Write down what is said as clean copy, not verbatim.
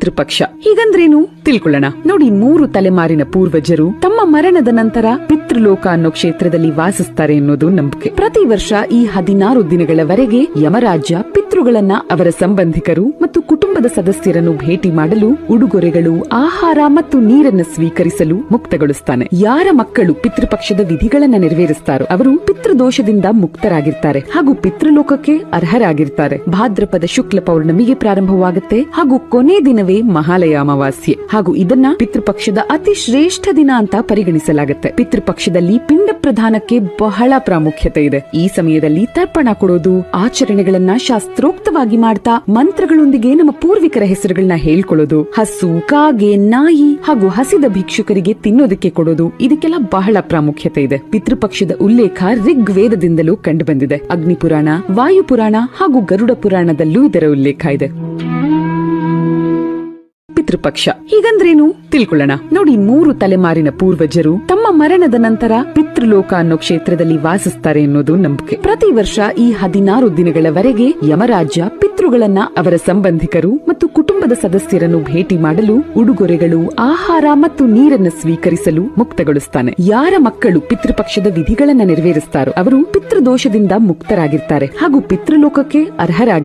ಪಿತೃಪಕ್ಷ ಹೀಗಂದ್ರೇನು ತಿಳ್ಕೊಳ್ಳೋಣ. ನೋಡಿ, 3 ತಲೆಮಾರಿನ ಪೂರ್ವಜರು ತಮ್ಮ ಮರಣದ ನಂತರ ಪಿತೃಲೋಕ ಅನ್ನೋ ಕ್ಷೇತ್ರದಲ್ಲಿ ವಾಸಿಸ್ತಾರೆ ಅನ್ನೋದು ನಂಬಿಕೆ. ಪ್ರತಿ ವರ್ಷ ಈ 16 ದಿನಗಳವರೆಗೆ ಯಮರಾಜ್ಯ ಪಿತೃಗಳನ್ನ ಅವರ ಸಂಬಂಧಿಕರು ಮತ್ತು ಕುಟುಂಬದ ಸದಸ್ಯರನ್ನು ಭೇಟಿ ಮಾಡಲು, ಉಡುಗೊರೆಗಳು, ಆಹಾರ ಮತ್ತು ನೀರನ್ನು ಸ್ವೀಕರಿಸಲು ಮುಕ್ತಗೊಳಿಸ್ತಾನೆ. ಯಾರ ಮಕ್ಕಳು ಪಿತೃಪಕ್ಷದ ವಿಧಿಗಳನ್ನ ನೆರವೇರಿಸ್ತಾರೋ ಅವರು ಪಿತೃದೋಷದಿಂದ ಮುಕ್ತರಾಗಿರ್ತಾರೆ ಹಾಗೂ ಪಿತೃಲೋಕಕ್ಕೆ ಅರ್ಹರಾಗಿರ್ತಾರೆ. ಭಾದ್ರಪದ ಶುಕ್ಲ ಪೌರ್ಣಮಿಗೆ ಪ್ರಾರಂಭವಾಗುತ್ತೆ ಹಾಗೂ ಕೊನೆ ದಿನವೇ ಮಹಾಲಯ ಅಮಾವಾಸ್ಯೆ ಹಾಗೂ ಇದನ್ನ ಪಿತೃಪಕ್ಷದ ಅತಿ ಶ್ರೇಷ್ಠ ದಿನ ಅಂತ ಪರಿಗಣಿಸಲಾಗುತ್ತೆ. ಪಿತೃಪಕ್ಷದಲ್ಲಿ ಪಿಂಡ ಪ್ರದಾನಕ್ಕೆ ಬಹಳ ಪ್ರಾಮುಖ್ಯತೆ ಇದೆ. ಈ ಸಮಯದಲ್ಲಿ ತರ್ಪಣ ಕೊಡೋದು, ಆಚರಣೆಗಳನ್ನ ಶಾಸ್ತ್ರೋಕ್ತವಾಗಿ ಮಾಡ್ತಾ ಮಂತ್ರಗಳೊಂದಿಗೆ ನಮ್ಮ ಪೂರ್ವಿಕರ ಹೆಸರುಗಳನ್ನ ಹೇಳ್ಕೊಳ್ಳೋದು, ಹಸು, ಕಾಗೆ, ನಾಯಿ ಹಾಗೂ ಹಸಿದ ಭಿಕ್ಷುಕರಿಗೆ ತಿನ್ನೋದಕ್ಕೆ ಕೊಡೋದು, ಇದಕ್ಕೆಲ್ಲ ಬಹಳ ಪ್ರಾಮುಖ್ಯತೆ ಇದೆ. ಪಿತೃಪಕ್ಷದ ಉಲ್ಲೇಖ ಋಗ್ವೇದದಿಂದಲೂ ಕಂಡುಬಂದಿದೆ. ಅಗ್ನಿಪುರಾಣ, ವಾಯುಪುರಾಣ ಹಾಗೂ ಗರುಡ ಪುರಾಣದಲ್ಲೂ ಇದರ ಉಲ್ಲೇಖ ಇದೆ. ಪಿತೃಪಕ್ಷ ಹೀಗಂದ್ರೇನು ತಿಳ್ಕೊಳ್ಳೋಣ. ನೋಡಿ, 3 ತಲೆಮಾರಿನ ಪೂರ್ವಜರು ತಮ್ಮ ಮರಣದ ನಂತರ ಪಿತೃಲೋಕ ಅನ್ನೋ ಕ್ಷೇತ್ರದಲ್ಲಿ ವಾಸಿಸ್ತಾರೆ ಅನ್ನೋದು ನಂಬಿಕೆ. ಪ್ರತಿ ವರ್ಷ ಈ 16 ದಿನಗಳವರೆಗೆ ಯಮರಾಜ್ಯ ಪಿತೃಗಳನ್ನ ಅವರ ಸಂಬಂಧಿಕರು ಮತ್ತು ಕುಟುಂಬದ ಸದಸ್ಯರನ್ನು ಭೇಟಿ ಮಾಡಲು, ಉಡುಗೊರೆಗಳು, ಆಹಾರ ಮತ್ತು ನೀರನ್ನು ಸ್ವೀಕರಿಸಲು ಮುಕ್ತಗೊಳಿಸ್ತಾನೆ. ಯಾರ ಮಕ್ಕಳು ಪಿತೃಪಕ್ಷದ ವಿಧಿಗಳನ್ನ ನೆರವೇರಿಸ್ತಾರೋ ಅವರು ಪಿತೃದೋಷದಿಂದ ಮುಕ್ತರಾಗಿರ್ತಾರೆ ಹಾಗೂ ಪಿತೃಲೋಕಕ್ಕೆ ಅರ್ಹರಾಗಿ